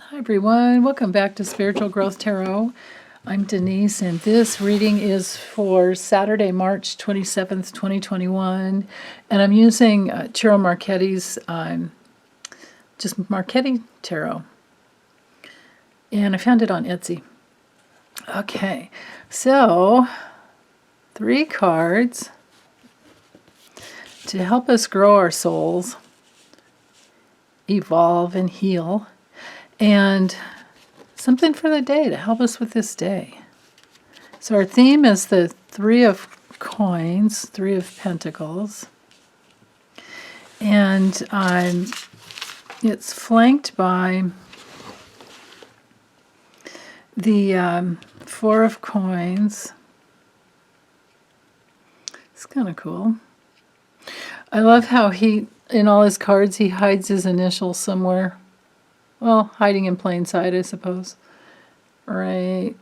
Hi everyone, welcome back to Spiritual Growth Tarot. I'm Denise and this reading is for Saturday, March 27th, 2021. And I'm using Ciro Marchetti's just Marchetti Tarot. And I found it on Etsy. Okay, so 3 cards to help us grow our souls, evolve and heal. And something for the day to help us with this day. So our theme is the 3 of coins, 3 of pentacles. And it's flanked by the 4 of coins. It's kind of cool. I love how in all his cards, he hides his initials somewhere. Well, hiding in plain sight, I suppose. Right,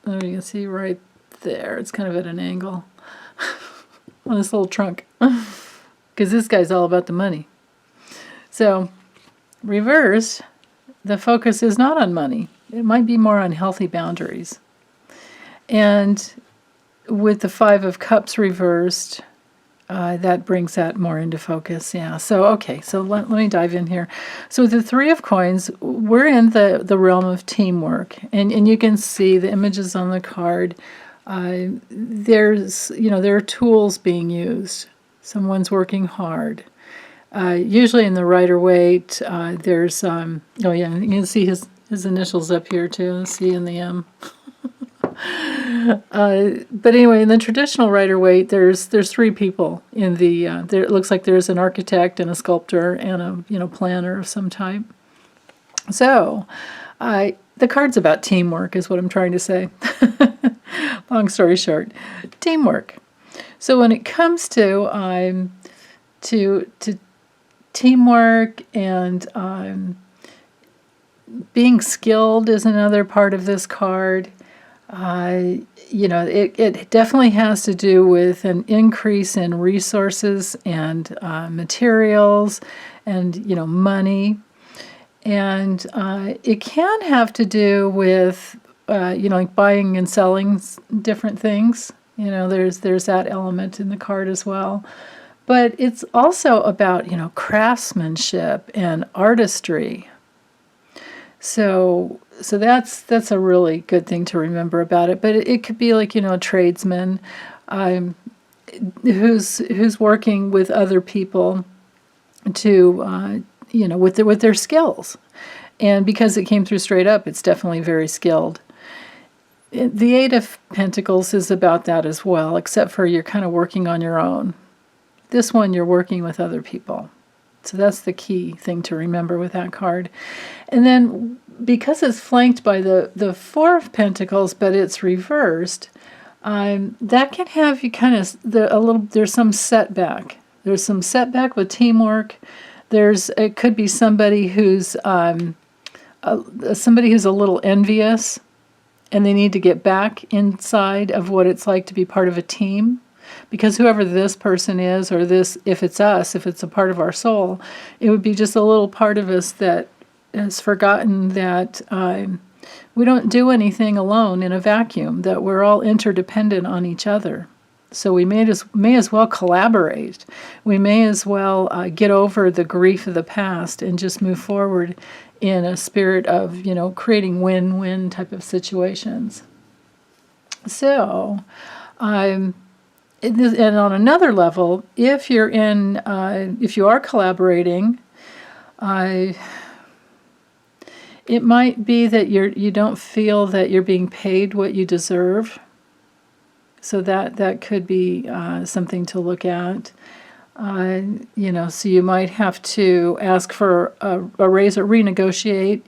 there you can see right there. It's kind of at an angle on this little trunk. Because this guy's all about the money. So, reversed, the focus is not on money. It might be more on healthy boundaries. And with the 5 of Cups reversed, that brings that more into focus, yeah. So, okay, so let me dive in here. So with the 3 of coins, we're in the realm of teamwork. And you can see the images on the card. There are tools being used. Someone's working hard. Usually in the Rider-Waite, there's, oh yeah, you can see his initials up here too, the C and the M. But anyway, in the traditional Rider-Waite, there's 3 people in the. It looks like there's an architect and a sculptor and a planner of some type. So, the card's about teamwork, is what I'm trying to say. Long story short, teamwork. So when it comes to teamwork and being skilled is another part of this card. It definitely has to do with an increase in resources and materials and, money. And it can have to do with, like buying and selling different things. There's that element in the card as well. But it's also about, craftsmanship and artistry. So that's a really good thing to remember about it. But it could be like, a tradesman who's working with other people to, with their skills. And because it came through straight up, it's definitely very skilled. The 8 of Pentacles is about that as well, except for you're kind of working on your own. This one, you're working with other people. So that's the key thing to remember with that card. And then because it's flanked by the 4 of Pentacles, but it's reversed, that can have you kind of there's some setback. There's some setback with teamwork. It could be somebody who's a little envious, and they need to get back inside of what it's like to be part of a team. Because whoever this person is, or if it's us, if it's a part of our soul, it would be just a little part of us that has forgotten that we don't do anything alone in a vacuum, that we're all interdependent on each other. So we may as well collaborate. We may as well get over the grief of the past and just move forward in a spirit of, creating win-win type of situations. So, and on another level, if you are collaborating, it might be that you don't feel that you're being paid what you deserve. So that could be something to look at. So you might have to ask for a raise or renegotiate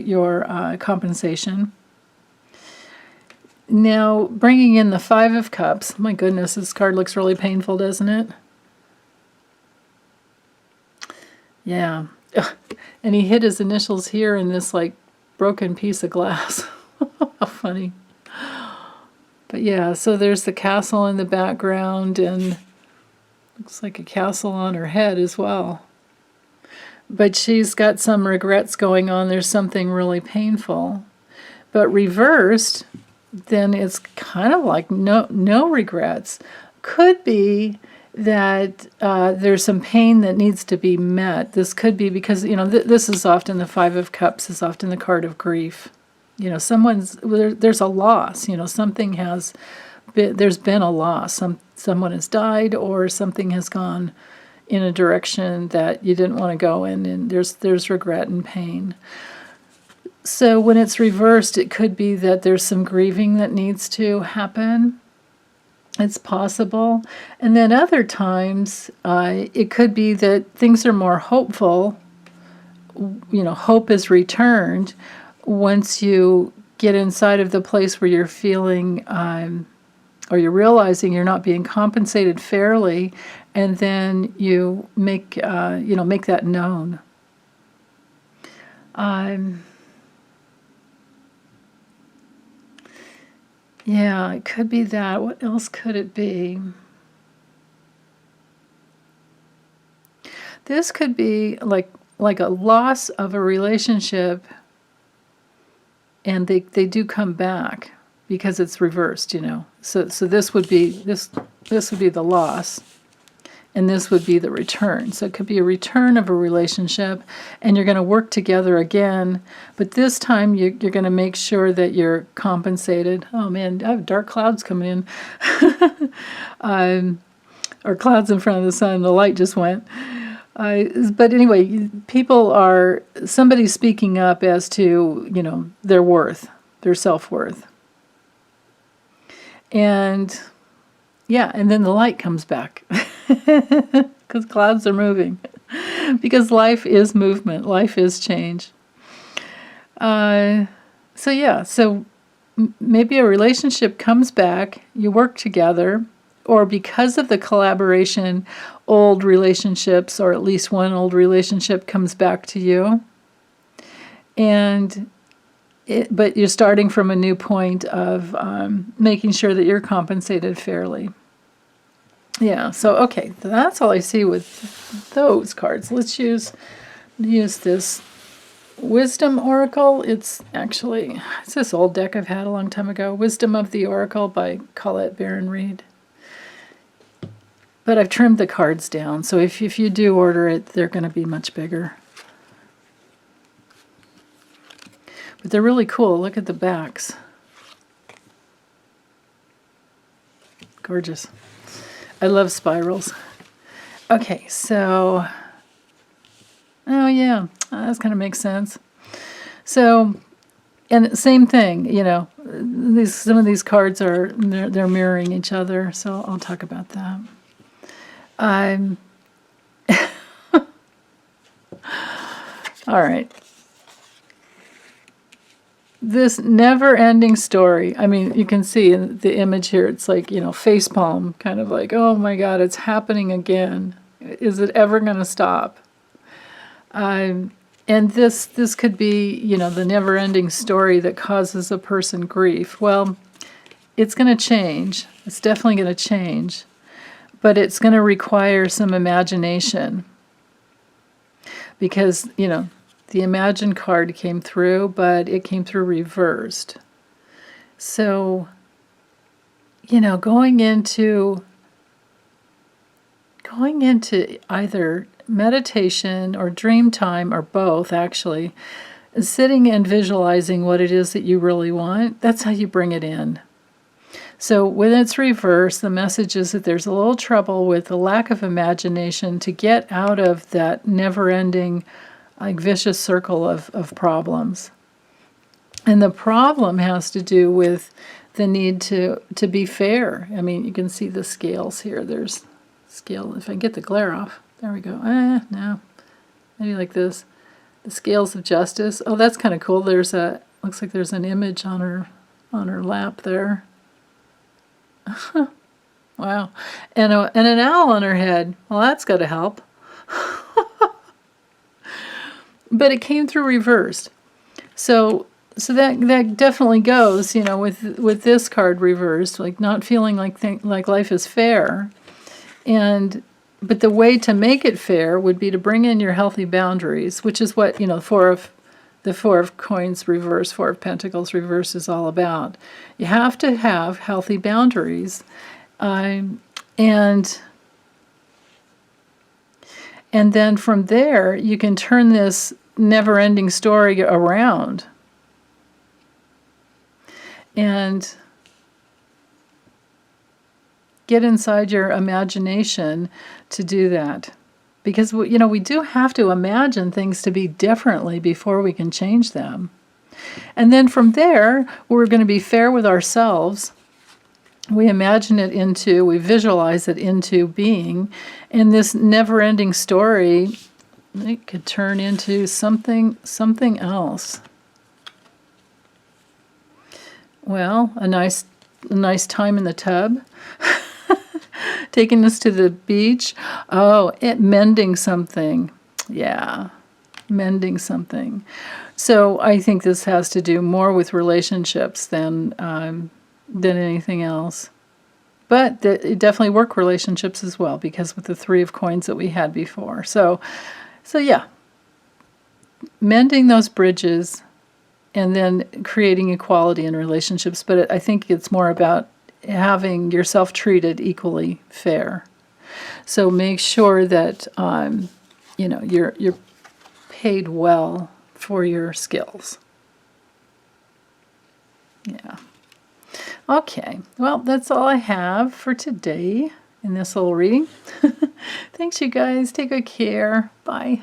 your compensation. Now, bringing in the 5 of Cups. My goodness, this card looks really painful, doesn't it? Yeah. And he hid his initials here in this, broken piece of glass. How funny. But yeah, so there's the castle in the background, and looks like a castle on her head as well. but she's got some regrets going on. There's something really painful. But reversed, then it's kind of like no regrets. Could be that there's some pain that needs to be met. This could be because, this is often the Five of Cups is often the card of grief. There's a loss. Something there's been a loss. Someone has died, or something has gone in a direction that you didn't want to go in, and there's regret and pain. So when it's reversed, it could be that there's some grieving that needs to happen. It's possible. And then other times, it could be that things are more hopeful. Hope is returned once you get inside of the place where you're feeling, or you're realizing you're not being compensated fairly, and then you make that known. Yeah, it could be that. What else could it be? This could be like a loss of a relationship, and they do come back because it's reversed, So this would be this would be the loss, and this would be the return. So it could be a return of a relationship, and you're going to work together again, but this time you're going to make sure that you're compensated. Oh man, I have dark clouds coming in. Or clouds in front of the sun, the light just went. But anyway, somebody's speaking up as to, their worth, their self-worth. And yeah, and then the light comes back because clouds are moving. Because life is movement, life is change. So maybe a relationship comes back, you work together, or because of the collaboration, old relationships, or at least one old relationship comes back to you. But you're starting from a new point of making sure that you're compensated fairly. Yeah, so okay, that's all I see with those cards. Let's use this Wisdom Oracle. It's this old deck I've had a long time ago. Wisdom of the Oracle by Collette Baron-Reid. But I've trimmed the cards down, so if you do order it, they're going to be much bigger. But they're really cool. Look at the backs. Gorgeous. I love spirals. Okay, so... Oh, yeah. That kind of makes sense. So, and same thing, some of these cards they're mirroring each other, so I'll talk about that. All right. This never-ending story. I mean, you can see in the image here, it's like, facepalm, kind of like, oh my God, it's happening again. Is it ever going to stop? And this could be, the never-ending story that causes a person grief. Well, it's going to change. It's definitely going to change. But it's going to require some imagination. Because, the Imagine card came through, but it came through reversed. So, going into either meditation or dream time, or both actually, sitting and visualizing what it is that you really want, that's how you bring it in. So when it's reversed, the message is that there's a little trouble with the lack of imagination to get out of that never-ending vicious circle of problems. And the problem has to do with the need to be fair. I mean, you can see the scales here. There's scale, if I can get the glare off. There we go. No. Maybe like this. The scales of justice. Oh, that's kind of cool. Looks like there's an image on her lap there. Wow. And an owl on her head. Well, that's got to help. But it came through reversed. So that definitely goes, with this card reversed, like not feeling like life is fair. And But the way to make it fair would be to bring in your healthy boundaries, which is what, the Four of Coins reverse, Four of Pentacles reverse is all about. You have to have healthy boundaries. And then from there, you can turn this never-ending story around. And get inside your imagination to do that. Because, we do have to imagine things to be differently before we can change them. And then from there, we're going to be fair with ourselves. We imagine it into, we visualize it into being. And this never-ending story, it could turn into something else. Well, a nice time in the tub. Taking us to the beach. Oh, mending something. Yeah, mending something. So I think this has to do more with relationships than anything else. But it definitely work relationships as well, because with the Three of Coins that we had before. So yeah, mending those bridges and then creating equality in relationships. But I think it's more about having yourself treated equally fair. So make sure that you're paid well for your skills. Yeah. Okay. Well, that's all I have for today in this little reading. Thanks, you guys. Take good care. Bye.